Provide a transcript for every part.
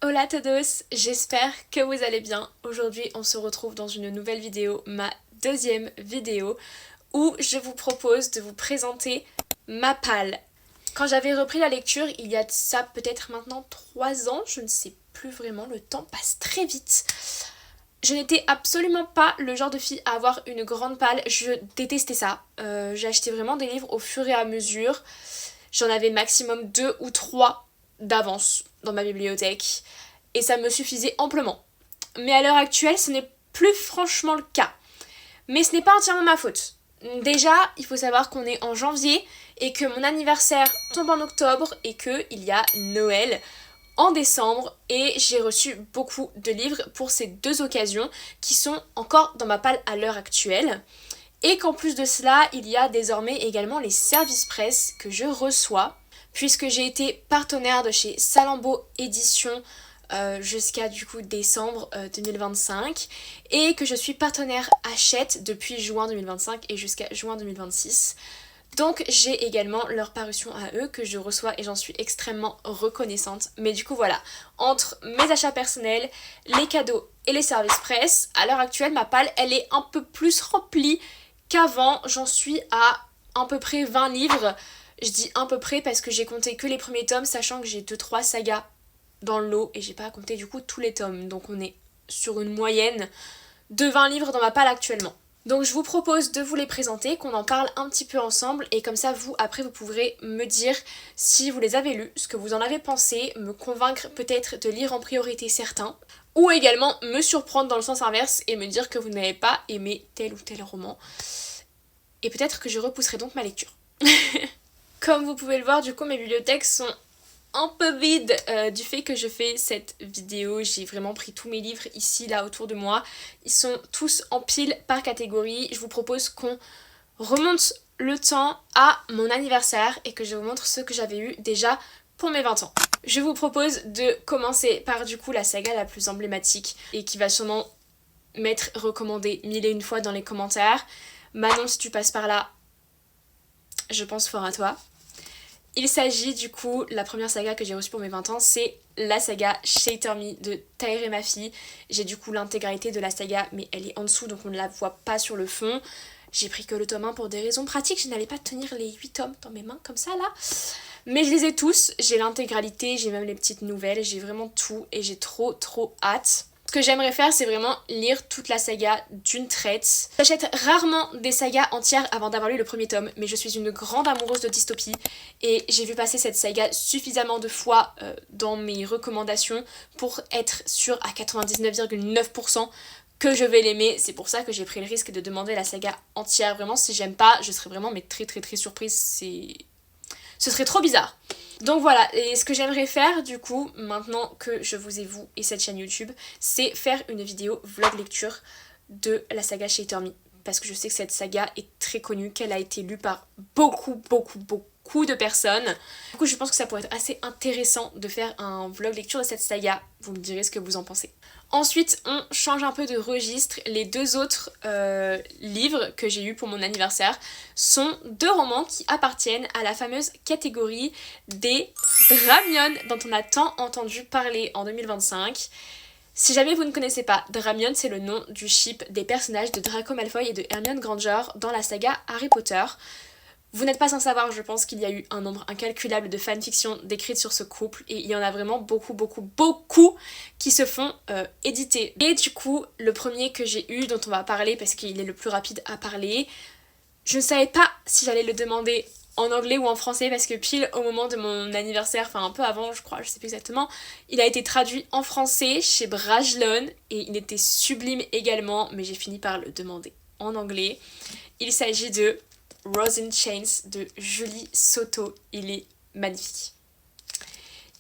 Hola a todos, j'espère que vous allez bien. Aujourd'hui on se retrouve dans une nouvelle vidéo, ma deuxième vidéo, où je vous propose de vous présenter ma palle. Quand j'avais repris la lecture, il y a de ça peut-être maintenant 3 ans, je ne sais plus vraiment, le temps passe très vite. Je n'étais absolument pas le genre de fille à avoir une grande palle, je détestais ça. J'ai acheté vraiment des livres au fur et à mesure. J'en avais maximum 2 ou 3 d'avance dans ma bibliothèque et ça me suffisait amplement. Mais à l'heure actuelle, ce n'est plus franchement le cas. Mais ce n'est pas entièrement ma faute. Déjà, il faut savoir qu'on est en janvier et que mon anniversaire tombe en octobre et qu'il y a Noël en décembre et j'ai reçu beaucoup de livres pour ces deux occasions qui sont encore dans ma palle à l'heure actuelle. Et qu'en plus de cela, il y a désormais également les services presse que je reçois, puisque j'ai été partenaire de chez Salambo Édition jusqu'à du coup décembre 2025 et que je suis partenaire Hachette depuis juin 2025 et jusqu'à juin 2026. Donc j'ai également leur parution à eux que je reçois et j'en suis extrêmement reconnaissante. Mais du coup voilà, entre mes achats personnels, les cadeaux et les services presse, à l'heure actuelle ma palle elle est un peu plus remplie qu'avant. J'en suis à peu près 20 livres. Je dis à peu près parce que j'ai compté que les premiers tomes, sachant que j'ai 2-3 sagas dans le lot et j'ai pas compté du coup tous les tomes. Donc on est sur une moyenne de 20 livres dans ma palle actuellement. Donc je vous propose de vous les présenter, qu'on en parle un petit peu ensemble et comme ça vous après vous pourrez me dire si vous les avez lus, ce que vous en avez pensé, me convaincre peut-être de lire en priorité certains ou également me surprendre dans le sens inverse et me dire que vous n'avez pas aimé tel ou tel roman et peut-être que je repousserai donc ma lecture. Comme vous pouvez le voir, du coup mes bibliothèques sont un peu vides du fait que je fais cette vidéo. J'ai vraiment pris tous mes livres ici, là, autour de moi. Ils sont tous en pile par catégorie. Je vous propose qu'on remonte le temps à mon anniversaire et que je vous montre ce que j'avais eu déjà pour mes 20 ans. Je vous propose de commencer par du coup la saga la plus emblématique et qui va sûrement m'être recommandée 1001 fois dans les commentaires. Manon, si tu passes par là, je pense fort à toi. Il s'agit du coup, la première saga que j'ai reçue pour mes 20 ans, c'est la saga Shatter Me de Tahereh Mafi. J'ai du coup l'intégralité de la saga, mais elle est en dessous, donc on ne la voit pas sur le fond. J'ai pris que le tome 1 pour des raisons pratiques, je n'allais pas tenir les 8 tomes dans mes mains comme ça là. Mais je les ai tous, j'ai l'intégralité, j'ai même les petites nouvelles, j'ai vraiment tout et j'ai trop hâte. Ce que j'aimerais faire, c'est vraiment lire toute la saga d'une traite. J'achète rarement des sagas entières avant d'avoir lu le premier tome, mais je suis une grande amoureuse de dystopie et j'ai vu passer cette saga suffisamment de fois dans mes recommandations pour être sûre à 99,9% que je vais l'aimer. C'est pour ça que j'ai pris le risque de demander la saga entière. Vraiment, si j'aime pas, je serais vraiment mais très surprise. Ce serait trop bizarre. Donc voilà, et ce que j'aimerais faire du coup, maintenant que je vous ai vous et cette chaîne YouTube, c'est faire une vidéo vlog lecture de la saga Shatter Me. Parce que je sais que cette saga est très connue, qu'elle a été lue par beaucoup de personnes. Du coup je pense que ça pourrait être assez intéressant de faire un vlog lecture de cette saga. Vous me direz ce que vous en pensez. Ensuite, on change un peu de registre. Les deux autres livres que j'ai eus pour mon anniversaire sont 2 romans qui appartiennent à la fameuse catégorie des Dramion dont on a tant entendu parler en 2025. Si jamais vous ne connaissez pas, Dramion c'est le nom du ship des personnages de Draco Malfoy et de Hermione Granger dans la saga Harry Potter. Vous n'êtes pas sans savoir, je pense qu'il y a eu un nombre incalculable de fanfictions décrites sur ce couple et il y en a vraiment beaucoup qui se font éditer. Et du coup, le premier que j'ai eu, dont on va parler parce qu'il est le plus rapide à parler, je ne savais pas si j'allais le demander en anglais ou en français parce que pile au moment de mon anniversaire, enfin un peu avant je crois, je sais plus exactement, il a été traduit en français chez Brajlon et il était sublime également, mais j'ai fini par le demander en anglais. Il s'agit de Rose in Chains de Julie Soto. Il est magnifique.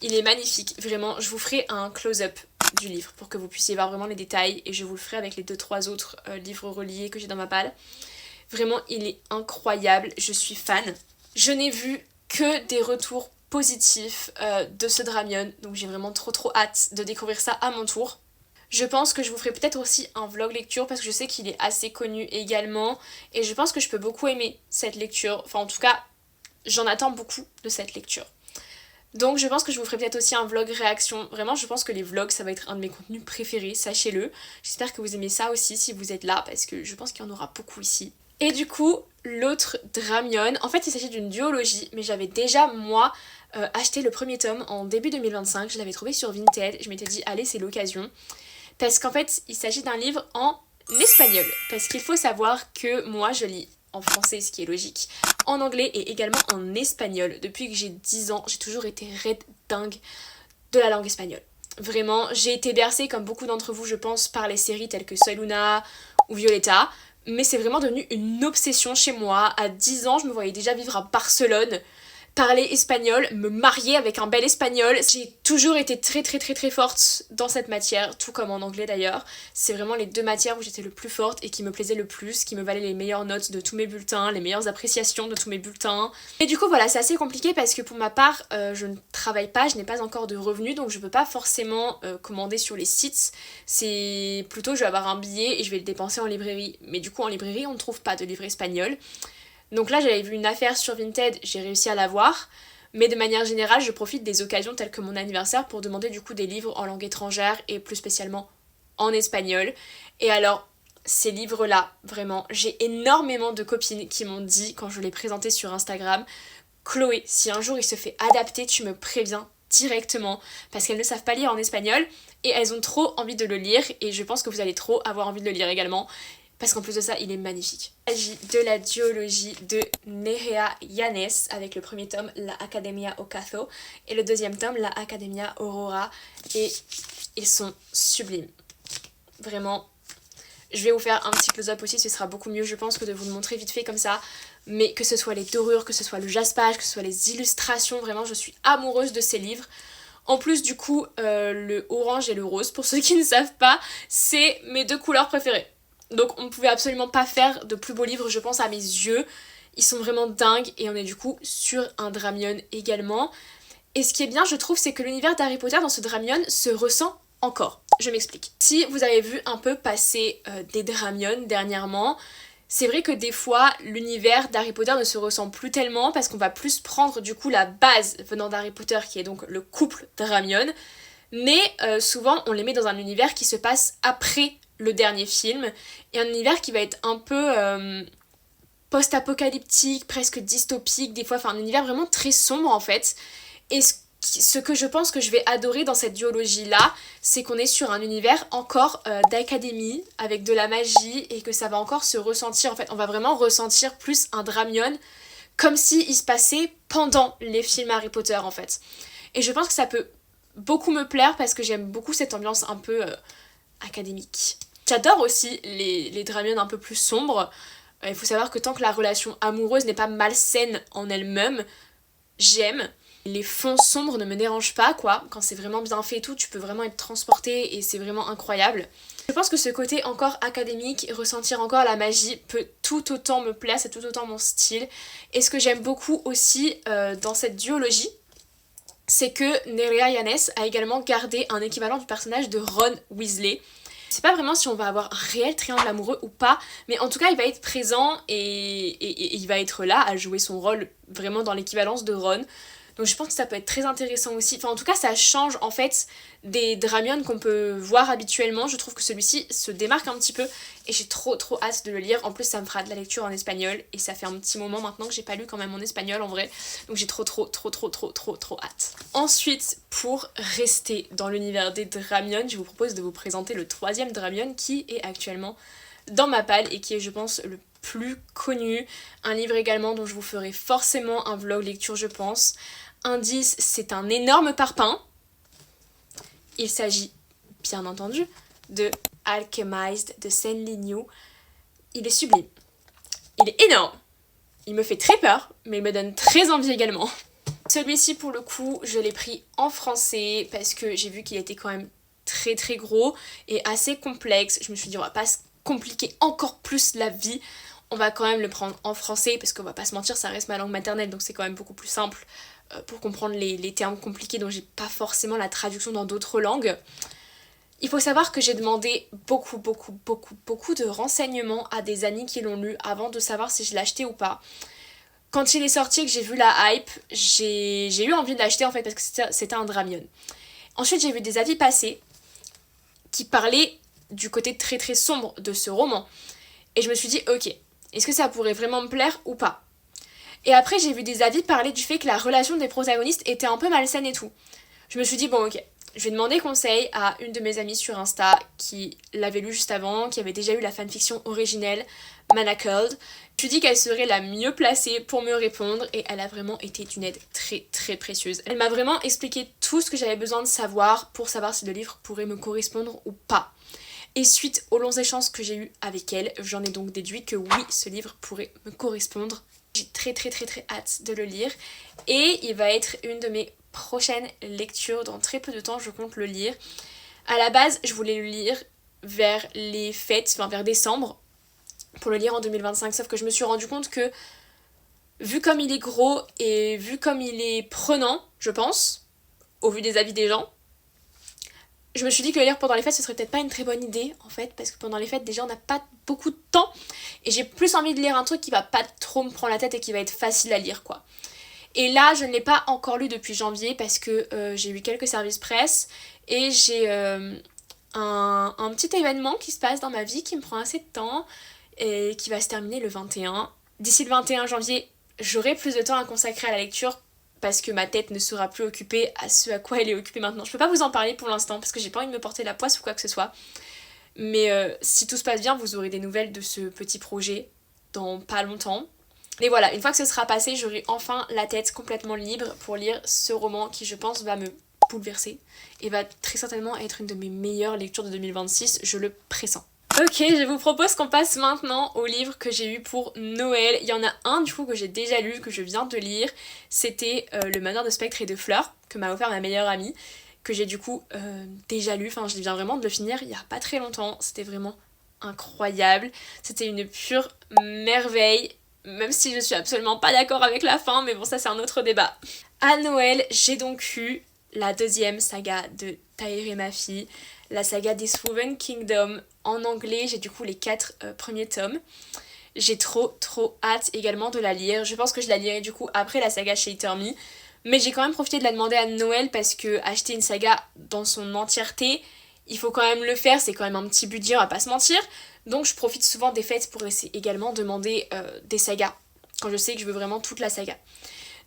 Il est magnifique, vraiment. Je vous ferai un close-up du livre pour que vous puissiez voir vraiment les détails et je vous le ferai avec les 2-3 autres livres reliés que j'ai dans ma palle. Vraiment, il est incroyable. Je suis fan. Je n'ai vu que des retours positifs de ce Dramion, donc j'ai vraiment trop hâte de découvrir ça à mon tour. Je pense que je vous ferai peut-être aussi un vlog lecture parce que je sais qu'il est assez connu également et je pense que je peux beaucoup aimer cette lecture. Enfin en tout cas, j'en attends beaucoup de cette lecture. Donc je pense que je vous ferai peut-être aussi un vlog réaction. Vraiment, je pense que les vlogs, ça va être un de mes contenus préférés, sachez-le. J'espère que vous aimez ça aussi si vous êtes là, parce que je pense qu'il y en aura beaucoup ici. Et du coup, l'autre Dramion, en fait il s'agit d'une duologie, mais j'avais déjà moi acheté le premier tome en début 2025, je l'avais trouvé sur Vinted, je m'étais dit allez c'est l'occasion. Parce qu'en fait il s'agit d'un livre en espagnol, parce qu'il faut savoir que moi je lis en français, ce qui est logique, en anglais et également en espagnol. Depuis que j'ai 10 ans, j'ai toujours été red dingue de la langue espagnole. Vraiment, j'ai été bercée, comme beaucoup d'entre vous, je pense, par les séries telles que Soy Luna ou Violetta. Mais c'est vraiment devenu une obsession chez moi. À 10 ans, je me voyais déjà vivre à Barcelone, parler espagnol, me marier avec un bel espagnol. J'ai toujours été très forte dans cette matière, tout comme en anglais d'ailleurs. C'est vraiment les deux matières où j'étais le plus forte et qui me plaisaient le plus, qui me valaient les meilleures notes de tous mes bulletins, les meilleures appréciations de tous mes bulletins. Et du coup voilà, c'est assez compliqué parce que pour ma part, je ne travaille pas, je n'ai pas encore de revenus, donc je peux pas forcément commander sur les sites. C'est plutôt je vais avoir un billet et je vais le dépenser en librairie. Mais du coup en librairie, on ne trouve pas de livre espagnol. Donc là, j'avais vu une affaire sur Vinted, j'ai réussi à l'avoir. Mais de manière générale, je profite des occasions telles que mon anniversaire pour demander du coup des livres en langue étrangère et plus spécialement en espagnol. Et alors, ces livres-là, vraiment, j'ai énormément de copines qui m'ont dit quand je les présentais sur Instagram, Chloé, si un jour il se fait adapter, tu me préviens directement parce qu'elles ne savent pas lire en espagnol et elles ont trop envie de le lire et je pense que vous allez trop avoir envie de le lire également. Parce qu'en plus de ça, il est magnifique. Il s'agit de la duologie de Nerea Yanes, avec le premier tome, La Academia Ocaso, et le deuxième tome, La Academia Aurora. Et ils sont sublimes. Vraiment. Je vais vous faire un petit close-up aussi, ce sera beaucoup mieux, je pense, que de vous le montrer vite fait comme ça. Mais que ce soit les dorures, que ce soit le jaspage, que ce soit les illustrations, vraiment, je suis amoureuse de ces livres. En plus, du coup, le orange et le rose, pour ceux qui ne savent pas, c'est mes deux couleurs préférées. Donc on ne pouvait absolument pas faire de plus beaux livres, je pense, à mes yeux. Ils sont vraiment dingues et on est du coup sur un Dramion également. Et ce qui est bien, je trouve, c'est que l'univers d'Harry Potter dans ce Dramion se ressent encore. Je m'explique. Si vous avez vu un peu passer des Dramion dernièrement, c'est vrai que des fois, l'univers d'Harry Potter ne se ressent plus tellement parce qu'on va plus prendre du coup la base venant d'Harry Potter qui est donc le couple Dramion. Mais souvent, on les met dans un univers qui se passe après le dernier film, et un univers qui va être un peu post-apocalyptique, presque dystopique, des fois, enfin un univers vraiment très sombre en fait. Et ce que je pense que je vais adorer dans cette duologie-là, c'est qu'on est sur un univers encore d'académie, avec de la magie, et que ça va encore se ressentir, en fait, on va vraiment ressentir plus un Dramion, comme si il se passait pendant les films Harry Potter en fait. Et je pense que ça peut beaucoup me plaire parce que j'aime beaucoup cette ambiance un peu académique. J'adore aussi les Dramion un peu plus sombres. Il faut savoir que tant que la relation amoureuse n'est pas malsaine en elle-même, j'aime. Les fonds sombres ne me dérangent pas, quoi. Quand c'est vraiment bien fait et tout, tu peux vraiment être transporté et c'est vraiment incroyable. Je pense que ce côté encore académique, ressentir encore la magie, peut tout autant me plaire, c'est tout autant mon style. Et ce que j'aime beaucoup aussi dans cette duologie, c'est que Nerea Yanes a également gardé un équivalent du personnage de Ron Weasley. Je sais pas vraiment si on va avoir un réel triangle amoureux ou pas, mais en tout cas il va être présent et il va être là à jouer son rôle vraiment dans l'équivalence de Ron. Donc je pense que ça peut être très intéressant aussi. Enfin en tout cas ça change en fait des Dramion qu'on peut voir habituellement. Je trouve que celui-ci se démarque un petit peu et j'ai trop hâte de le lire. En plus ça me fera de la lecture en espagnol et ça fait un petit moment maintenant que j'ai pas lu quand même en espagnol en vrai. Donc j'ai trop hâte. Ensuite, pour rester dans l'univers des Dramion, je vous propose de vous présenter le troisième Dramion qui est actuellement dans ma palle et qui est je pense le plus connu. Un livre également dont je vous ferai forcément un vlog lecture je pense. Indice, c'est un énorme parpaing. Il s'agit, bien entendu, de Alchemized de Sen Lin Yu. Il est sublime. Il est énorme. Il me fait très peur, mais il me donne très envie également. Celui-ci, pour le coup, je l'ai pris en français parce que j'ai vu qu'il était quand même très gros et assez complexe. Je me suis dit, on va pas se compliquer encore plus la vie. On va quand même le prendre en français parce qu'on va pas se mentir, ça reste ma langue maternelle, donc c'est quand même beaucoup plus simple pour comprendre les termes compliqués dont j'ai pas forcément la traduction dans d'autres langues. Il faut savoir que j'ai demandé beaucoup de renseignements à des amis qui l'ont lu avant de savoir si je l'achetais ou pas. Quand il est sorti et que j'ai vu la hype, j'ai eu envie de l'acheter en fait parce que c'était un Dramion. Ensuite j'ai vu des avis passer qui parlaient du côté très très sombre de ce roman. Et je me suis dit ok, est-ce que ça pourrait vraiment me plaire ou pas? Et après j'ai vu des avis parler du fait que la relation des protagonistes était un peu malsaine et tout. Je me suis dit bon ok, je vais demander conseil à une de mes amies sur Insta qui l'avait lu juste avant, qui avait déjà eu la fanfiction originelle, Manacled. Je lui ai dit qu'elle serait la mieux placée pour me répondre et elle a vraiment été d'une aide très très précieuse. Elle m'a vraiment expliqué tout ce que j'avais besoin de savoir pour savoir si le livre pourrait me correspondre ou pas. Et suite aux longs échanges que j'ai eus avec elle, j'en ai donc déduit que oui, ce livre pourrait me correspondre. J'ai très très très très hâte de le lire et il va être une de mes prochaines lectures. Dans très peu de temps, je compte le lire. À la base, je voulais le lire vers les fêtes, enfin vers décembre, pour le lire en 2025, sauf que je me suis rendu compte que vu comme il est gros et vu comme il est prenant, je pense, au vu des avis des gens, je me suis dit que le lire pendant les fêtes ce serait peut-être pas une très bonne idée en fait, parce que pendant les fêtes déjà on n'a pas beaucoup de temps et j'ai plus envie de lire un truc qui va pas trop me prendre la tête et qui va être facile à lire quoi. Et là je ne l'ai pas encore lu depuis janvier parce que j'ai eu quelques services presse et j'ai un petit événement qui se passe dans ma vie qui me prend assez de temps et qui va se terminer le 21. D'ici le 21 janvier, j'aurai plus de temps à consacrer à la lecture parce que ma tête ne sera plus occupée à ce à quoi elle est occupée maintenant. Je peux pas vous en parler pour l'instant parce que j'ai pas envie de me porter la poisse ou quoi que ce soit. Mais si tout se passe bien, vous aurez des nouvelles de ce petit projet dans pas longtemps. Et voilà, une fois que ce sera passé, j'aurai enfin la tête complètement libre pour lire ce roman qui, je pense, va me bouleverser et va très certainement être une de mes meilleures lectures de 2026, je le pressens. Ok, je vous propose qu'on passe maintenant au livre que j'ai eu pour Noël. Il y en a un du coup que j'ai déjà lu, que je viens de lire. C'était Le Manoir de Spectres et de Fleurs, que m'a offert ma meilleure amie, que j'ai du coup déjà lu. Enfin, je viens vraiment de le finir il y a pas très longtemps. C'était vraiment incroyable. C'était une pure merveille, même si je suis absolument pas d'accord avec la fin, mais bon, ça c'est un autre débat. À Noël, j'ai donc eu la deuxième saga de Tahir et ma fille, la saga des Woven Kingdom. En anglais, j'ai du coup les 4 premiers tomes. J'ai trop hâte également de la lire. Je pense que je la lirai du coup après la saga Shatter Me. Mais j'ai quand même profité de la demander à Noël parce que acheter une saga dans son entièreté, il faut quand même le faire. C'est quand même un petit budget, on va pas se mentir. Donc je profite souvent des fêtes pour essayer également demander des sagas. Quand je sais que je veux vraiment toute la saga.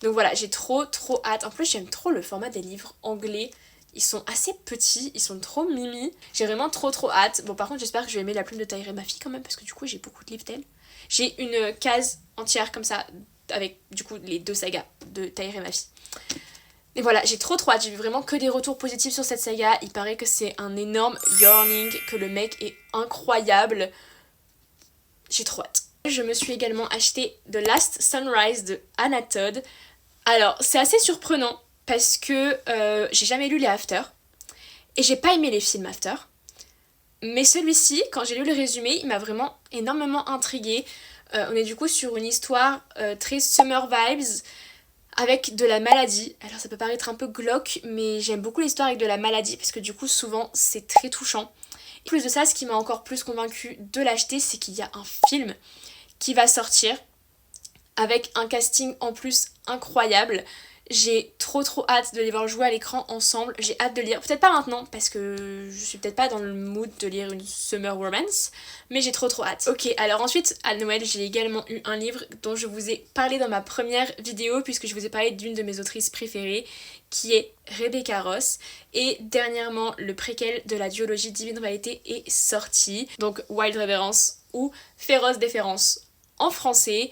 Donc voilà, j'ai trop hâte. En plus, j'aime trop le format des livres anglais. Ils sont assez petits, ils sont trop mimi. J'ai vraiment trop hâte. Bon, par contre, j'espère que je vais aimer La Plume de Tahir et ma fille quand même, parce que du coup, j'ai beaucoup de livres d'elle. J'ai une case entière comme ça, avec du coup les 2 sagas de Tahir et ma fille. Et voilà, j'ai trop hâte. J'ai vu vraiment que des retours positifs sur cette saga. Il paraît que c'est un énorme yearning, que le mec est incroyable. J'ai trop hâte. Je me suis également acheté The Last Sunrise de Anna Todd. Alors, c'est assez surprenant parce que j'ai jamais lu les After et j'ai pas aimé les films After. Mais celui-ci, quand j'ai lu le résumé, il m'a vraiment énormément intriguée. On est du coup sur une histoire très summer vibes avec de la maladie. Alors ça peut paraître un peu glauque, mais j'aime beaucoup l'histoire avec de la maladie parce que du coup souvent c'est très touchant. Et plus de ça, ce qui m'a encore plus convaincue de l'acheter, c'est qu'il y a un film qui va sortir avec un casting en plus incroyable. J'ai trop hâte de les voir jouer à l'écran ensemble. J'ai hâte de lire, peut-être pas maintenant parce que je suis peut-être pas dans le mood de lire une summer romance, mais j'ai trop hâte. Ok, alors ensuite à Noël j'ai également eu un livre dont je vous ai parlé dans ma première vidéo puisque je vous ai parlé d'une de mes autrices préférées qui est Rebecca Ross, et dernièrement le préquel de la duologie Divine Réalité est sorti, donc Wild Reverence ou Féroce Déférence en français.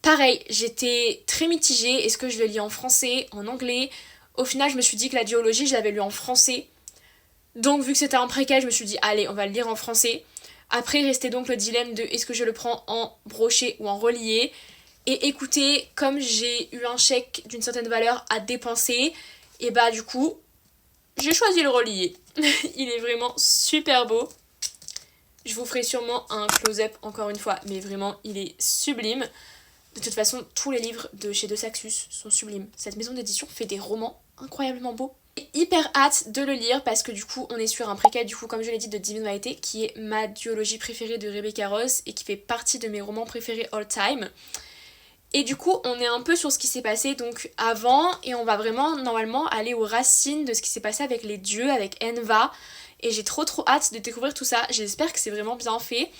Pareil, j'étais très mitigée, est-ce que je le lis en français, en anglais? Au final, je me suis dit que la duologie, je l'avais lu en français. Donc, vu que c'était un préquel, je me suis dit, allez, on va le lire en français. Après, restait donc le dilemme de est-ce que je le prends en broché ou en relié. Et écoutez, comme j'ai eu un chèque d'une certaine valeur à dépenser, et bah du coup, j'ai choisi le relié. Il est vraiment super beau. Je vous ferai sûrement un close-up encore une fois, mais vraiment, il est sublime. De toute façon, tous les livres de chez De Saxus sont sublimes. Cette maison d'édition fait des romans incroyablement beaux. J'ai hyper hâte de le lire parce que du coup, on est sur un préquel, du coup, comme je l'ai dit, de Divine Réalité, qui est ma duologie préférée de Rebecca Ross et qui fait partie de mes romans préférés all time. Et du coup on est un peu sur ce qui s'est passé donc avant et on va vraiment normalement aller aux racines de ce qui s'est passé avec les dieux, avec Enva. Et j'ai trop hâte de découvrir tout ça, j'espère que c'est vraiment bien fait.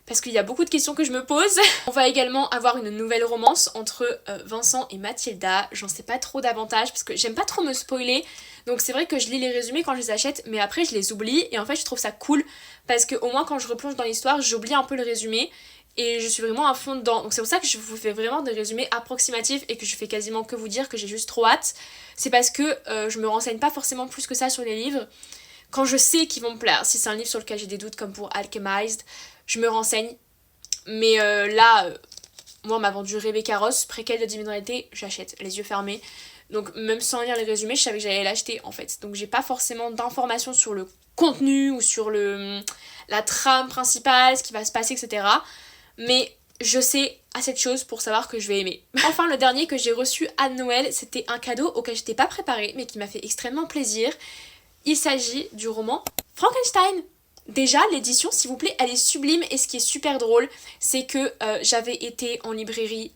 Parce qu'il y a beaucoup de questions que je me pose. On va également avoir une nouvelle romance entre Vincent et Mathilda. J'en sais pas trop davantage parce que j'aime pas trop me spoiler. Donc c'est vrai que je lis les résumés quand je les achète, mais après je les oublie. Et en fait je trouve ça cool parce que au moins quand je replonge dans l'histoire, j'oublie un peu le résumé. Et je suis vraiment à fond dedans. Donc c'est pour ça que je vous fais vraiment des résumés approximatifs et que je fais quasiment que vous dire que j'ai juste trop hâte. C'est parce que je me renseigne pas forcément plus que ça sur les livres. Quand je sais qu'ils vont me plaire, si c'est un livre sur lequel j'ai des doutes comme pour Alchemized, je me renseigne. Mais là, moi on m'a vendu Rebecca Ross, préquelle de Divinité, j'achète, les yeux fermés. Donc même sans lire les résumés, je savais que j'allais l'acheter en fait. Donc j'ai pas forcément d'informations sur le contenu ou sur la trame principale, ce qui va se passer, etc. Mais je sais assez de choses pour savoir que je vais aimer. Enfin, le dernier que j'ai reçu à Noël, c'était un cadeau auquel j'étais pas préparée, mais qui m'a fait extrêmement plaisir. Il s'agit du roman Frankenstein. Déjà, l'édition, s'il vous plaît, elle est sublime et ce qui est super drôle, c'est que j'avais été en librairie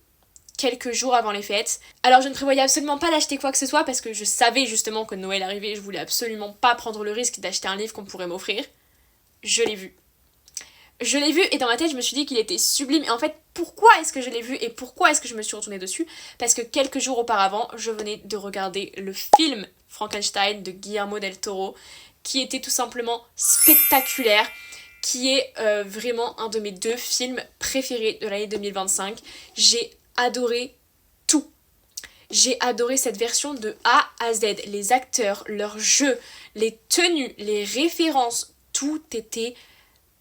quelques jours avant les fêtes. Alors je ne prévoyais absolument pas d'acheter quoi que ce soit parce que je savais justement que Noël arrivait et je voulais absolument pas prendre le risque d'acheter un livre qu'on pourrait m'offrir. Je l'ai vu. Je l'ai vu et dans ma tête je me suis dit qu'il était sublime. Et en fait, pourquoi est-ce que je l'ai vu et pourquoi est-ce que je me suis retournée dessus? Parce que quelques jours auparavant, je venais de regarder le film Frankenstein de Guillermo del Toro, qui était tout simplement spectaculaire, qui est vraiment un de mes 2 films préférés de l'année 2025. J'ai adoré tout. J'ai adoré cette version de A à Z. Les acteurs, leur jeu, les tenues, les références, tout était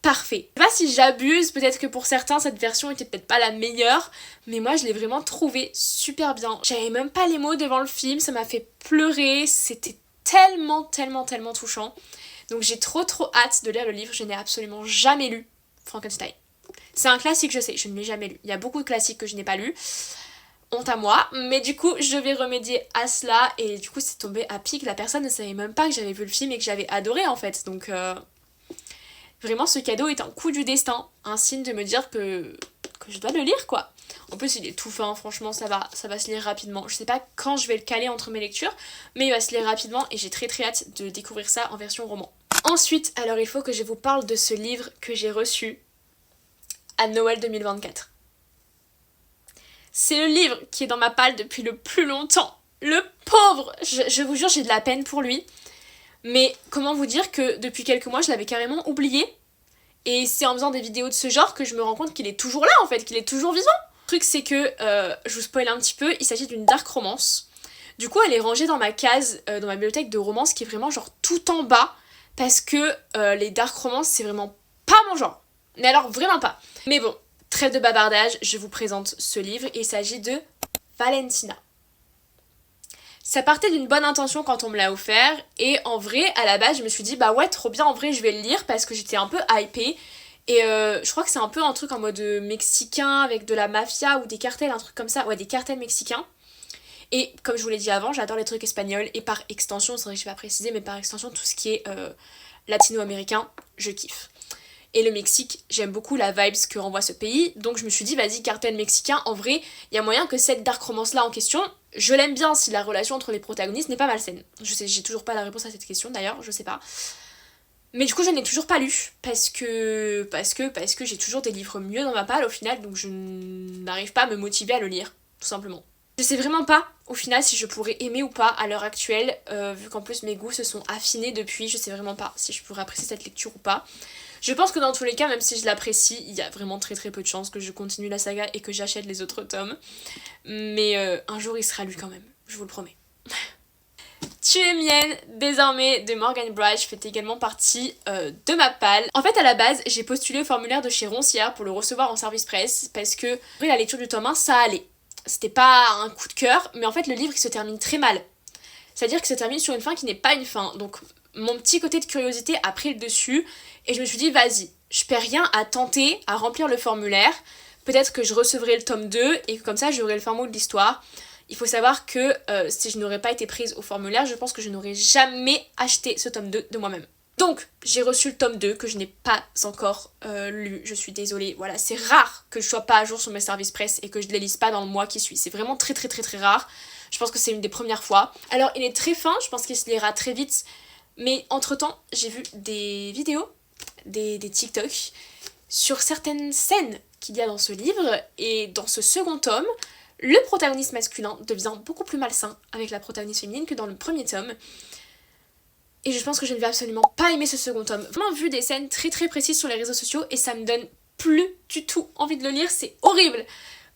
parfait. Je sais pas si j'abuse, peut-être que pour certains cette version était peut-être pas la meilleure, mais moi je l'ai vraiment trouvé super bien. J'avais même pas les mots devant le film, ça m'a fait pleurer, c'était tellement touchant. Donc j'ai trop hâte de lire le livre, je n'ai absolument jamais lu Frankenstein. C'est un classique, je sais, je ne l'ai jamais lu. Il y a beaucoup de classiques que je n'ai pas lus. Honte à moi, mais du coup je vais remédier à cela et du coup c'est tombé à pic, la personne ne savait même pas que j'avais vu le film et que j'avais adoré en fait, donc vraiment ce cadeau est un coup du destin, un signe de me dire que je dois le lire quoi. En plus il est tout fin, franchement ça va se lire rapidement. Je sais pas quand je vais le caler entre mes lectures, mais il va se lire rapidement et j'ai très hâte de découvrir ça en version roman. Ensuite, alors il faut que je vous parle de ce livre que j'ai reçu à Noël 2024. C'est le livre qui est dans ma palle depuis le plus longtemps. Le pauvre! Je vous jure, j'ai de la peine pour lui. Mais comment vous dire que depuis quelques mois, je l'avais carrément oublié. Et c'est en faisant des vidéos de ce genre que je me rends compte qu'il est toujours là en fait, qu'il est toujours vivant. Le truc c'est que, je vous spoil un petit peu, il s'agit d'une dark romance. Du coup elle est rangée dans ma case, dans ma bibliothèque de romance qui est vraiment genre tout en bas. Parce que les dark romances c'est vraiment pas mon genre. Mais alors vraiment pas. Mais bon, trêve de bavardage, je vous présente ce livre. Il s'agit de Valentina. Ça partait d'une bonne intention quand on me l'a offert et en vrai à la base je me suis dit bah ouais trop bien en vrai je vais le lire parce que j'étais un peu hypée et je crois que c'est un peu un truc en mode mexicain avec de la mafia ou des cartels, un truc comme ça, ouais des cartels mexicains. Et comme je vous l'ai dit avant, j'adore les trucs espagnols et par extension, c'est vrai que je vais pas préciser mais par extension tout ce qui est latino-américain, je kiffe. Et le Mexique, j'aime beaucoup la vibes que renvoie ce pays, donc je me suis dit vas-y cartel mexicain, en vrai il y a moyen que cette dark romance là en question, je l'aime bien si la relation entre les protagonistes n'est pas malsaine. Je sais, j'ai toujours pas la réponse à cette question d'ailleurs, je sais pas. Mais du coup je ne l'ai toujours pas lu parce que j'ai toujours des livres mieux dans ma palle au final, donc je n'arrive pas à me motiver à le lire, tout simplement. Je sais vraiment pas au final si je pourrais aimer ou pas à l'heure actuelle, vu qu'en plus mes goûts se sont affinés depuis, je sais vraiment pas si je pourrais apprécier cette lecture ou pas. Je pense que dans tous les cas, même si je l'apprécie, il y a vraiment très peu de chances que je continue la saga et que j'achète les autres tomes. Mais un jour il sera lu quand même, je vous le promets. Tu es mienne, désormais, de Morgan Bright fait également partie de ma palle. En fait, à la base, j'ai postulé au formulaire de chez Roncière pour le recevoir en service presse parce que la lecture du tome 1, ça allait. C'était pas un coup de cœur, mais en fait, le livre il se termine très mal. C'est-à-dire qu'il se termine sur une fin qui n'est pas une fin. Donc, mon petit côté de curiosité a pris le dessus et je me suis dit, vas-y, je perds rien à tenter, à remplir le formulaire. Peut-être que je recevrai le tome 2 et que comme ça, j'aurai le fin mot de l'histoire. Il faut savoir que si je n'aurais pas été prise au formulaire, je pense que je n'aurais jamais acheté ce tome 2 de moi-même. Donc j'ai reçu le tome 2 que je n'ai pas encore lu, je suis désolée, voilà, c'est rare que je sois pas à jour sur mes services presse et que je ne les lise pas dans le mois qui suit, c'est vraiment très très très très rare, je pense que c'est une des premières fois. Alors il est très fin, je pense qu'il se lira très vite, mais entre temps j'ai vu des vidéos, des TikTok sur certaines scènes qu'il y a dans ce livre, et dans ce second tome, le protagoniste masculin devient beaucoup plus malsain avec la protagoniste féminine que dans le premier tome. Et je pense que je ne vais absolument pas aimer ce second tome. J'ai vraiment vu des scènes très très précises sur les réseaux sociaux et ça me donne plus du tout envie de le lire, c'est horrible.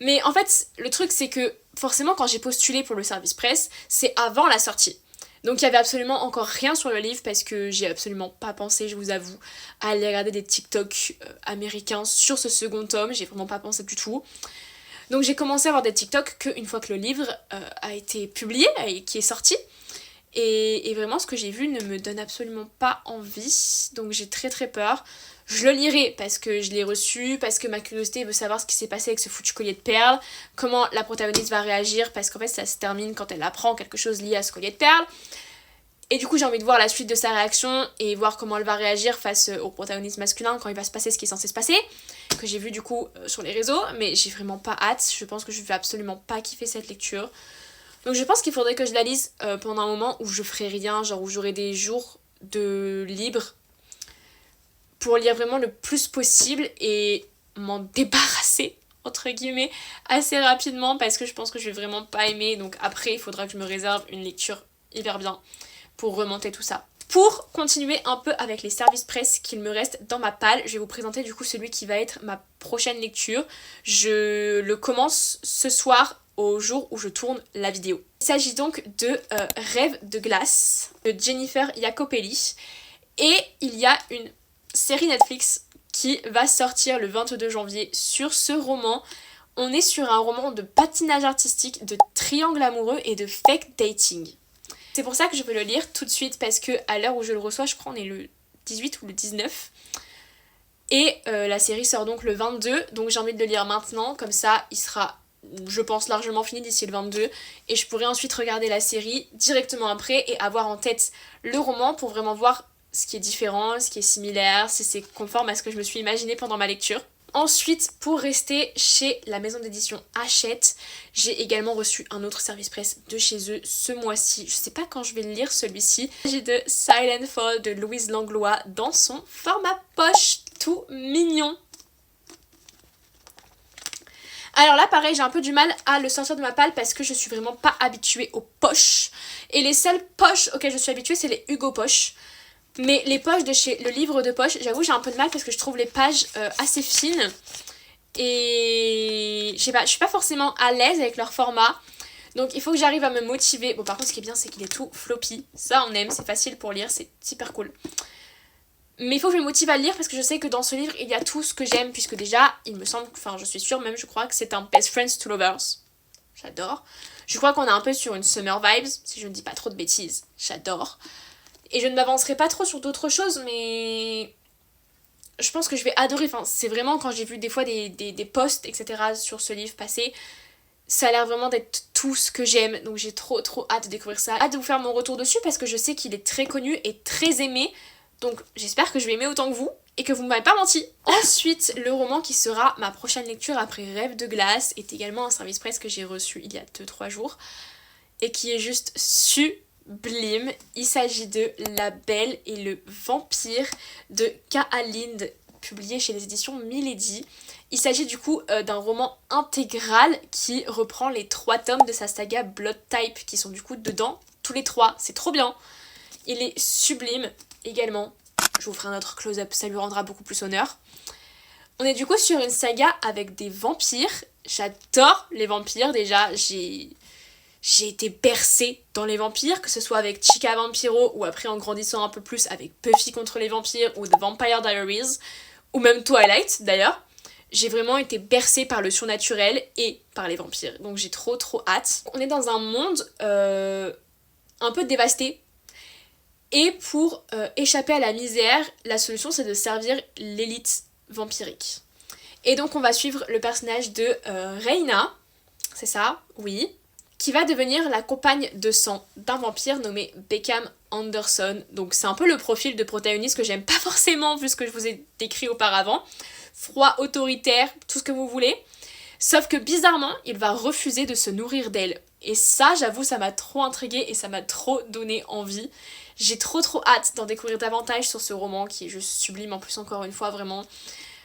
Mais en fait, le truc c'est que forcément quand j'ai postulé pour le service presse, c'est avant la sortie. Donc il y avait absolument encore rien sur le livre parce que j'ai absolument pas pensé, je vous avoue, à aller regarder des TikTok américains sur ce second tome, j'ai vraiment pas pensé du tout. Donc j'ai commencé à voir des TikTok qu'une fois que le livre a été publié et qui est sorti. Et vraiment ce que j'ai vu ne me donne absolument pas envie, donc j'ai très très peur. Je le lirai parce que je l'ai reçu, parce que ma curiosité veut savoir ce qui s'est passé avec ce foutu collier de perles, comment la protagoniste va réagir, parce qu'en fait ça se termine quand elle apprend quelque chose lié à ce collier de perles. Et du coup j'ai envie de voir la suite de sa réaction et voir comment elle va réagir face au protagoniste masculin quand il va se passer ce qui est censé se passer, que j'ai vu du coup sur les réseaux, mais j'ai vraiment pas hâte, je pense que je vais absolument pas kiffer cette lecture. Donc je pense qu'il faudrait que je la lise pendant un moment où je ferai rien, genre où j'aurai des jours de libre pour lire vraiment le plus possible et m'en débarrasser entre guillemets assez rapidement parce que je pense que je vais vraiment pas aimer. Donc après il faudra que je me réserve une lecture hyper bien pour remonter tout ça. Pour continuer un peu avec les services presse qu'il me reste dans ma palle, je vais vous présenter du coup celui qui va être ma prochaine lecture. Je le commence ce soir au jour où je tourne la vidéo. Il s'agit donc de Rêve de glace de Jennifer Jacopelli et il y a une série Netflix qui va sortir le 22 janvier sur ce roman. On est sur un roman de patinage artistique, de triangle amoureux et de fake dating. C'est pour ça que je veux le lire tout de suite parce que à l'heure où je le reçois, je crois on est le 18 ou le 19. Et la série sort donc le 22, donc j'ai envie de le lire maintenant, comme ça il sera, je pense, largement fini d'ici le 22, et je pourrai ensuite regarder la série directement après et avoir en tête le roman pour vraiment voir ce qui est différent, ce qui est similaire, si c'est conforme à ce que je me suis imaginé pendant ma lecture. Ensuite, pour rester chez la maison d'édition Hachette, j'ai également reçu un autre service presse de chez eux ce mois-ci. Je sais pas quand je vais le lire celui-ci. J'ai de Silent Fall de Louise Langlois dans son format poche tout mignon. Alors là pareil, j'ai un peu du mal à le sortir de ma palle parce que je suis vraiment pas habituée aux poches. Et les seules poches auxquelles je suis habituée c'est les Hugo Poches. Mais les poches de chez le livre de poche, j'avoue j'ai un peu de mal parce que je trouve les pages assez fines. Et je sais pas, je suis pas forcément à l'aise avec leur format. Donc il faut que j'arrive à me motiver. Bon par contre ce qui est bien c'est qu'il est tout floppy. Ça on aime, c'est facile pour lire, c'est super cool. Mais il faut que je me motive à le lire parce que je sais que dans ce livre il y a tout ce que j'aime. Puisque déjà il me semble, enfin je suis sûre même, je crois que c'est un Best Friends to Lovers. J'adore. Je crois qu'on est un peu sur une Summer Vibes, si je ne dis pas trop de bêtises. J'adore. Et je ne m'avancerai pas trop sur d'autres choses, mais je pense que je vais adorer. Enfin, c'est vraiment quand j'ai vu des fois des posts, etc. sur ce livre passer, ça a l'air vraiment d'être tout ce que j'aime. Donc j'ai trop hâte de découvrir ça. Hâte de vous faire mon retour dessus parce que je sais qu'il est très connu et très aimé. Donc j'espère que je vais aimer autant que vous et que vous ne m'avez pas menti. Ensuite, le roman qui sera ma prochaine lecture après Rêve de glace est également un service presse que j'ai reçu il y a 2-3 jours et qui est juste sublime. Il s'agit de La Belle et le Vampire de K.A. Linde, publié chez les éditions Milady. Il s'agit du coup d'un roman intégral qui reprend les 3 tomes de sa saga Blood Type qui sont du coup dedans, tous les 3. C'est trop bien. Il est sublime également. Je vous ferai un autre close-up, ça lui rendra beaucoup plus honneur. On est du coup sur une saga avec des vampires. J'adore les vampires déjà. J'ai été bercée dans les vampires, que ce soit avec Chica Vampiro ou après en grandissant un peu plus avec Buffy contre les vampires ou The Vampire Diaries ou même Twilight d'ailleurs. J'ai vraiment été bercée par le surnaturel et par les vampires. Donc j'ai trop hâte. On est dans un monde un peu dévasté. Et pour échapper à la misère, la solution c'est de servir l'élite vampirique. Et donc on va suivre le personnage de Reina, c'est ça, oui, qui va devenir la compagne de sang d'un vampire nommé Beckham Anderson. Donc c'est un peu le profil de protagoniste que j'aime pas forcément vu ce que je vous ai décrit auparavant. Froid, autoritaire, tout ce que vous voulez. Sauf que bizarrement, il va refuser de se nourrir d'elle. Et ça, j'avoue, ça m'a trop intriguée et ça m'a trop donné envie. J'ai trop hâte d'en découvrir davantage sur ce roman qui est juste sublime en plus encore une fois, vraiment.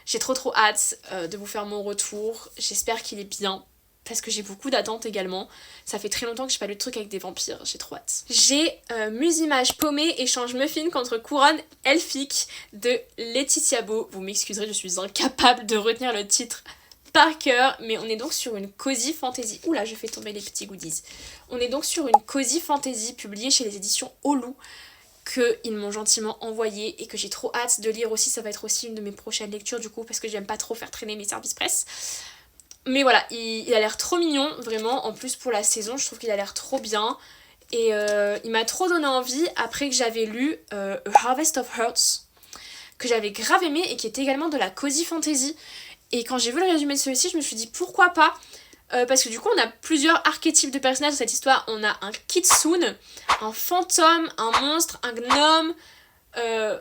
J'ai trop hâte de vous faire mon retour. J'espère qu'il est bien. Parce que j'ai beaucoup d'attentes également. Ça fait très longtemps que j'ai pas lu de trucs avec des vampires, j'ai trop hâte. J'ai Musimage paumé échange muffin contre couronne elfique de Laetitia Beau. Vous m'excuserez, je suis incapable de retenir le titre par cœur, mais on est donc sur une cozy fantasy. Oula, je fais tomber les petits goodies. On est donc sur une cozy fantasy publiée chez les éditions Au Loup qu'ils m'ont gentiment envoyé et que j'ai trop hâte de lire aussi. Ça va être aussi une de mes prochaines lectures du coup parce que j'aime pas trop faire traîner mes services presse. Mais voilà, il a l'air trop mignon, vraiment. En plus, pour la saison, je trouve qu'il a l'air trop bien. Et il m'a trop donné envie après que j'avais lu A Harvest of Hearts, que j'avais grave aimé et qui est également de la cozy fantasy. Et quand j'ai vu le résumé de celui-ci, je me suis dit pourquoi pas. Parce que du coup, on a plusieurs archétypes de personnages dans cette histoire. On a un kitsune, un fantôme, un monstre, un gnome.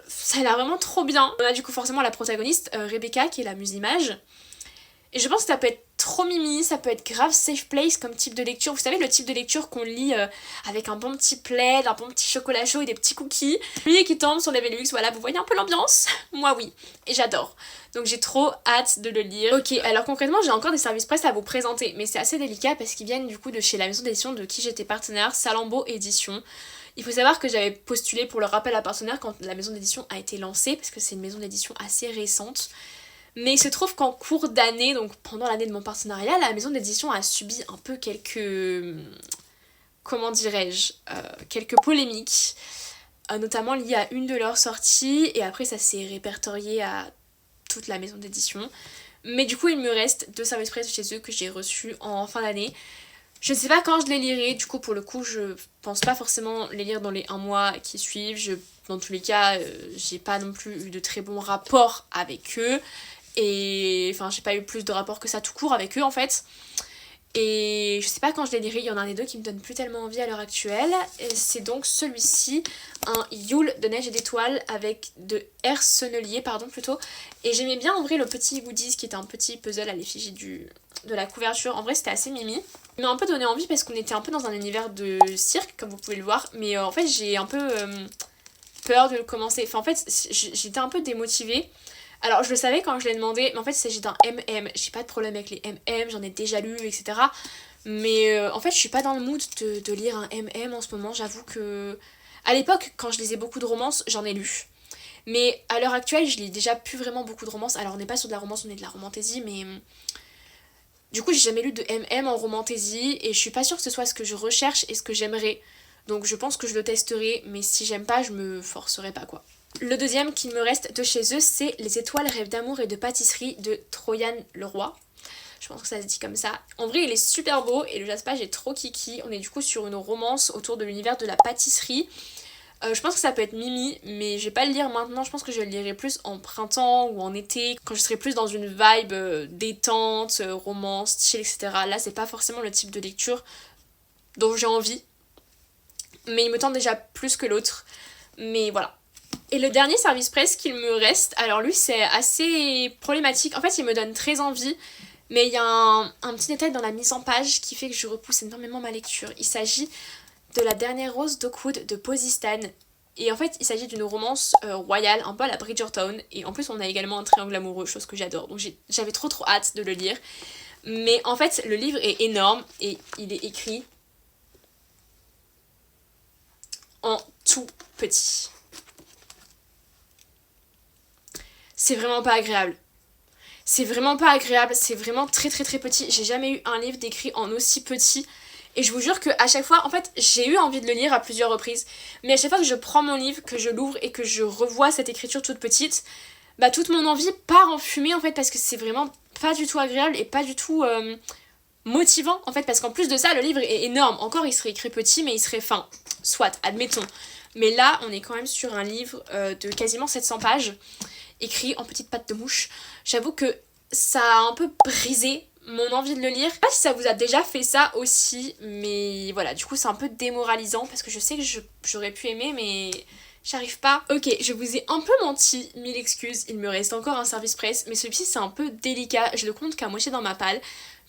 Ça a l'air vraiment trop bien. On a du coup forcément la protagoniste, Rebecca, qui est la musimage. Et je pense que ça peut être trop mimi, ça peut être grave safe place comme type de lecture. Vous savez, le type de lecture qu'on lit avec un bon petit plaid, un bon petit chocolat chaud et des petits cookies. Lui qui tombe sur les Velux, voilà, vous voyez un peu l'ambiance? Moi oui, et j'adore. Donc j'ai trop hâte de le lire. Ok, alors concrètement, j'ai encore des services presse à vous présenter, mais c'est assez délicat parce qu'ils viennent du coup de chez la maison d'édition de qui j'étais partenaire, Salambo Édition. Il faut savoir que j'avais postulé pour le rappel à partenaire quand la maison d'édition a été lancée, parce que c'est une maison d'édition assez récente. Mais il se trouve qu'en cours d'année, donc pendant l'année de mon partenariat, la maison d'édition a subi un peu quelques... comment dirais-je quelques polémiques, notamment liées à une de leurs sorties, et après ça s'est répertorié à toute la maison d'édition. Mais du coup, il me reste 2 services presse chez eux que j'ai reçus en fin d'année. Je ne sais pas quand je les lirai, du coup pour le coup je pense pas forcément les lire dans les 1 mois qui suivent. Dans tous les cas, j'ai pas non plus eu de très bons rapports avec eux. Et enfin j'ai pas eu plus de rapports que ça tout court avec eux en fait. Et je sais pas quand je les lirai, il y en a un des deux qui me donne plus tellement envie à l'heure actuelle. Et c'est donc celui-ci, un Yule de neige et d'étoiles avec de air sennelier, pardon plutôt. Et j'aimais bien en vrai le petit goodies qui était un petit puzzle à l'effigie de la couverture. En vrai c'était assez mimi. Il m'a un peu donné envie parce qu'on était un peu dans un univers de cirque comme vous pouvez le voir. Mais en fait j'ai un peu peur de le commencer. Enfin en fait j'étais un peu démotivée. Alors je le savais quand je l'ai demandé, mais en fait il s'agit d'un MM. J'ai pas de problème avec les MM, j'en ai déjà lu, etc. Mais en fait je suis pas dans le mood de lire un MM en ce moment. J'avoue que à l'époque quand je lisais beaucoup de romances, j'en ai lu. Mais à l'heure actuelle je lis déjà plus vraiment beaucoup de romances. Alors on n'est pas sur de la romance, on est de la romantaisie, mais du coup j'ai jamais lu de MM en romantaisie. Et je suis pas sûre que ce soit ce que je recherche et ce que j'aimerais. Donc je pense que je le testerai, mais si j'aime pas je me forcerai pas quoi. Le deuxième qui me reste de chez eux, c'est Les étoiles rêvent d'amour et de pâtisserie de Troyan Leroy. Je pense que ça se dit comme ça. En vrai, il est super beau et le jaspage est trop kiki. On est du coup sur une romance autour de l'univers de la pâtisserie. Je pense que ça peut être mimi, mais je vais pas le lire maintenant. Je pense que je le lirai plus en printemps ou en été, quand je serai plus dans une vibe détente, romance, chill, etc. Là, c'est pas forcément le type de lecture dont j'ai envie. Mais il me tente déjà plus que l'autre. Mais voilà. Et le dernier service presse qu'il me reste, alors lui c'est assez problématique, en fait il me donne très envie, mais il y a un petit détail dans la mise en page qui fait que je repousse énormément ma lecture. Il s'agit de La dernière rose d'Oakwood de Posistan, et en fait il s'agit d'une romance royale, un peu à la Bridgerton, et en plus on a également un triangle amoureux, chose que j'adore, donc j'avais trop hâte de le lire. Mais en fait le livre est énorme et il est écrit en tout petit. C'est vraiment pas agréable. C'est vraiment pas agréable, c'est vraiment très petit. J'ai jamais eu un livre d'écrit en aussi petit. Et je vous jure qu'à chaque fois, en fait, j'ai eu envie de le lire à plusieurs reprises. Mais à chaque fois que je prends mon livre, que je l'ouvre et que je revois cette écriture toute petite, bah toute mon envie part en fumée en fait, parce que c'est vraiment pas du tout agréable et pas du tout motivant en fait. Parce qu'en plus de ça, le livre est énorme. Encore, il serait écrit petit, mais il serait fin. Soit, admettons. Mais là, on est quand même sur un livre de quasiment 700 pages. Écrit en petites pattes de mouche. J'avoue que ça a un peu brisé mon envie de le lire. Je sais pas si ça vous a déjà fait ça aussi, mais voilà, du coup c'est un peu démoralisant parce que je sais que j'aurais pu aimer, mais j'arrive pas. Ok, je vous ai un peu menti, mille excuses, il me reste encore un service presse, mais celui-ci c'est un peu délicat, je le compte qu'à moitié dans ma palle,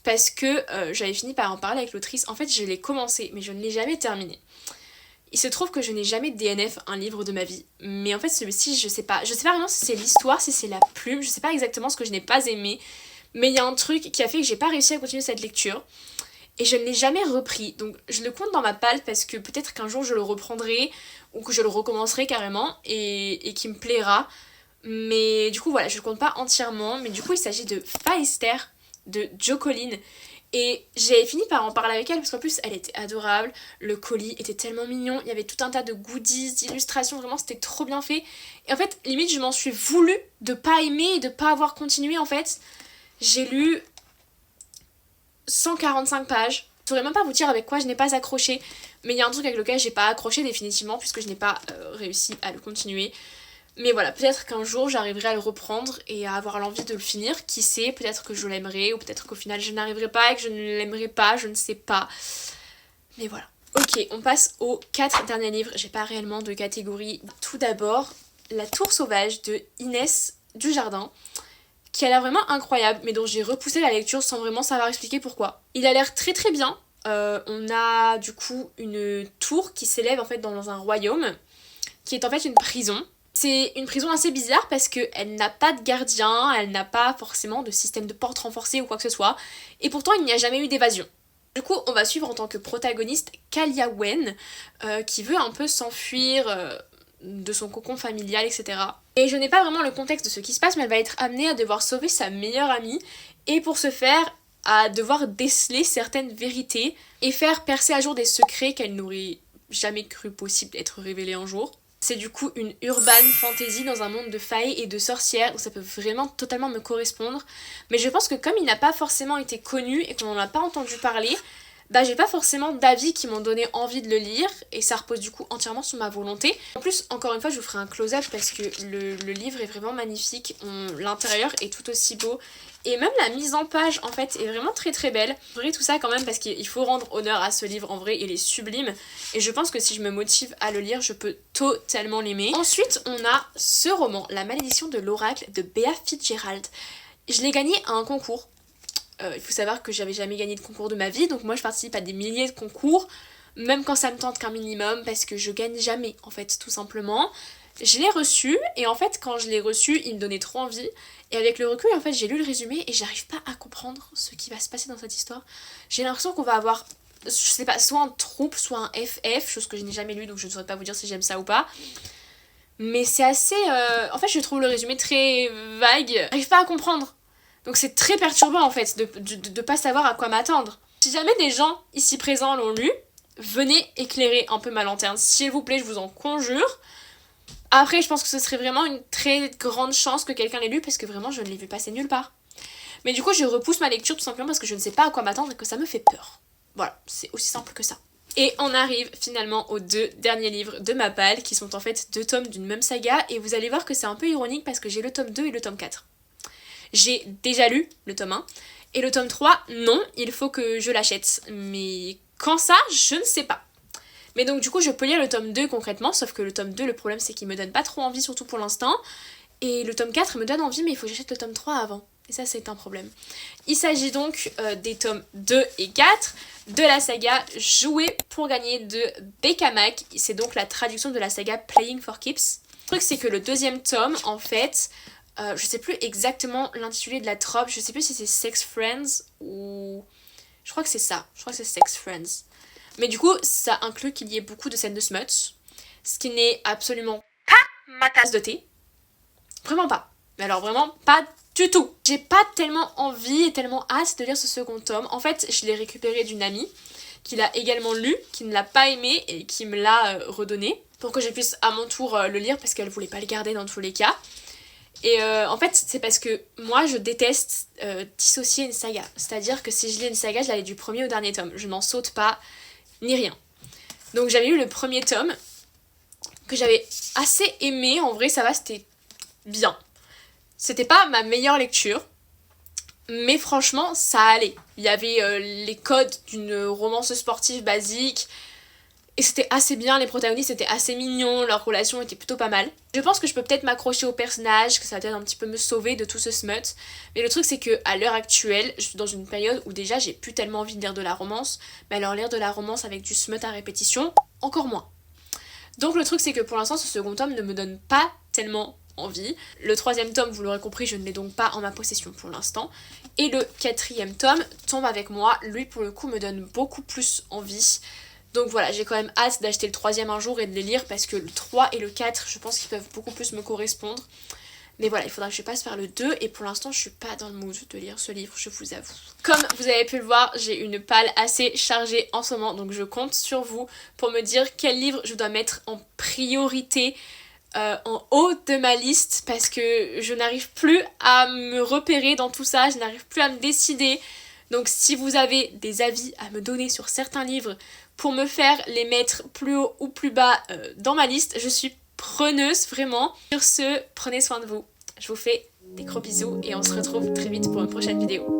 parce que j'avais fini par en parler avec l'autrice. En fait, je l'ai commencé, mais je ne l'ai jamais terminé. Il se trouve que je n'ai jamais DNF un livre de ma vie, mais en fait celui-ci je sais pas vraiment si c'est l'histoire, si c'est la plume, je sais pas exactement ce que je n'ai pas aimé, mais il y a un truc qui a fait que j'ai pas réussi à continuer cette lecture et je ne l'ai jamais repris, donc je le compte dans ma palle parce que peut-être qu'un jour je le reprendrai ou que je le recommencerai carrément et qui me plaira, mais du coup voilà, je le compte pas entièrement, mais du coup il s'agit de Faester de Jo Collin. Et j'ai fini par en parler avec elle parce qu'en plus elle était adorable, le colis était tellement mignon, il y avait tout un tas de goodies, d'illustrations, vraiment c'était trop bien fait. Et en fait limite je m'en suis voulu de pas aimer et de pas avoir continué en fait. J'ai lu 145 pages, je saurais même pas vous dire avec quoi je n'ai pas accroché, mais il y a un truc avec lequel j'ai pas accroché définitivement puisque je n'ai pas réussi à le continuer. Mais voilà, peut-être qu'un jour j'arriverai à le reprendre et à avoir l'envie de le finir. Qui sait, peut-être que je l'aimerai ou peut-être qu'au final je n'arriverai pas et que je ne l'aimerai pas, je ne sais pas. Mais voilà. Ok, on passe aux 4 derniers livres. J'ai pas réellement de catégorie. Tout d'abord, La Tour Sauvage de Inès Dujardin, qui a l'air vraiment incroyable, mais dont j'ai repoussé la lecture sans vraiment savoir expliquer pourquoi. Il a l'air très très bien. On a du coup une tour qui s'élève en fait dans un royaume, qui est en fait une prison. C'est une prison assez bizarre parce qu'elle n'a pas de gardien, elle n'a pas forcément de système de porte renforcé ou quoi que ce soit, et pourtant il n'y a jamais eu d'évasion. Du coup, on va suivre en tant que protagoniste Kalia Wen, qui veut un peu s'enfuir de son cocon familial, etc. Et je n'ai pas vraiment le contexte de ce qui se passe, mais elle va être amenée à devoir sauver sa meilleure amie, et pour ce faire, à devoir déceler certaines vérités et faire percer à jour des secrets qu'elle n'aurait jamais cru possible d'être révélés un jour. C'est du coup une urban fantasy dans un monde de failles et de sorcières où ça peut vraiment totalement me correspondre. Mais je pense que comme il n'a pas forcément été connu et qu'on n'en a pas entendu parler, bah j'ai pas forcément d'avis qui m'ont donné envie de le lire et ça repose du coup entièrement sur ma volonté. En plus, encore une fois, je vous ferai un close-up parce que le livre est vraiment magnifique. L'intérieur est tout aussi beau. Et même la mise en page en fait est vraiment très très belle. Je ferai tout ça quand même parce qu'il faut rendre honneur à ce livre, en vrai il est sublime. Et je pense que si je me motive à le lire, je peux totalement l'aimer. Ensuite on a ce roman, La Malédiction de l'Oracle de Bea Fitzgerald. Je l'ai gagné à un concours. Il faut savoir que j'avais jamais gagné de concours de ma vie, donc moi je participe à des milliers de concours, même quand ça me tente qu'un minimum, parce que je gagne jamais en fait tout simplement. Je l'ai reçu et en fait quand je l'ai reçu il me donnait trop envie et avec le recul en fait j'ai lu le résumé et j'arrive pas à comprendre ce qui va se passer dans cette histoire. J'ai l'impression qu'on va avoir, je sais pas, soit un troupe soit un FF, chose que je n'ai jamais lu donc je ne saurais pas vous dire si j'aime ça ou pas. Mais c'est assez... En fait je trouve le résumé très vague, j'arrive pas à comprendre. Donc c'est très perturbant en fait de pas savoir à quoi m'attendre. Si jamais des gens ici présents l'ont lu, venez éclairer un peu ma lanterne s'il vous plaît, je vous en conjure. Après, je pense que ce serait vraiment une très grande chance que quelqu'un l'ait lu parce que vraiment, je ne l'ai vu passer nulle part. Mais du coup, je repousse ma lecture tout simplement parce que je ne sais pas à quoi m'attendre et que ça me fait peur. Voilà, c'est aussi simple que ça. Et on arrive finalement aux 2 derniers livres de ma palle qui sont en fait 2 tomes d'une même saga et vous allez voir que c'est un peu ironique parce que j'ai le tome 2 et le tome 4. J'ai déjà lu le tome 1 et le tome 3, non, il faut que je l'achète. Mais quand ça, je ne sais pas. Mais donc du coup je peux lire le tome 2 concrètement, sauf que le tome 2 le problème c'est qu'il me donne pas trop envie, surtout pour l'instant. Et le tome 4 me donne envie mais il faut que j'achète le tome 3 avant. Et ça c'est un problème. Il s'agit donc des tomes 2 et 4 de la saga Jouer pour gagner de Becamac. C'est donc la traduction de la saga Playing for Keeps. Le truc c'est que le 2e tome en fait, je sais plus exactement l'intitulé de la trope, je sais plus si c'est Sex Friends ou... Je crois que c'est ça, je crois que c'est Sex Friends. Mais du coup, ça inclut qu'il y ait beaucoup de scènes de smuts, ce qui n'est absolument pas ma tasse de thé. Vraiment pas. Mais alors vraiment pas du tout. J'ai pas tellement envie et tellement hâte de lire ce second tome. En fait, je l'ai récupéré d'une amie qui l'a également lu, qui ne l'a pas aimé et qui me l'a redonné pour que je puisse à mon tour le lire parce qu'elle voulait pas le garder dans tous les cas. Et en fait, c'est parce que moi, je déteste dissocier une saga. C'est-à-dire que si je lis une saga, je la lis du premier au dernier tome. Je n'en saute pas, ni rien. Donc j'avais lu le premier tome, que j'avais assez aimé. En vrai, ça va, c'était bien. C'était pas ma meilleure lecture. mais franchement ça allait. Il y avait les codes d'une romance sportive basique, et c'était assez bien, les protagonistes étaient assez mignons, leur relation était plutôt pas mal. Je pense que je peux peut-être m'accrocher au personnage, que ça va peut-être un petit peu me sauver de tout ce smut. Mais le truc c'est que à l'heure actuelle, je suis dans une période où déjà j'ai plus tellement envie de lire de la romance. Mais alors lire de la romance avec du smut à répétition, encore moins. Donc le truc c'est que pour l'instant ce second tome ne me donne pas tellement envie. Le troisième tome, vous l'aurez compris, je ne l'ai donc pas en ma possession pour l'instant. Et le quatrième tome tombe avec moi, lui pour le coup me donne beaucoup plus envie. Donc voilà, j'ai quand même hâte d'acheter le troisième un jour et de les lire parce que le 3 et le 4, je pense qu'ils peuvent beaucoup plus me correspondre. Mais voilà, il faudra que je passe vers le 2 et pour l'instant je suis pas dans le mood de lire ce livre, je vous avoue. Comme vous avez pu le voir, j'ai une palle assez chargée en ce moment, donc je compte sur vous pour me dire quel livre je dois mettre en priorité en haut de ma liste parce que je n'arrive plus à me repérer dans tout ça, je n'arrive plus à me décider. Donc si vous avez des avis à me donner sur certains livres pour me faire les mettre plus haut ou plus bas dans ma liste, je suis preneuse vraiment. Sur ce, prenez soin de vous. Je vous fais des gros bisous et on se retrouve très vite pour une prochaine vidéo.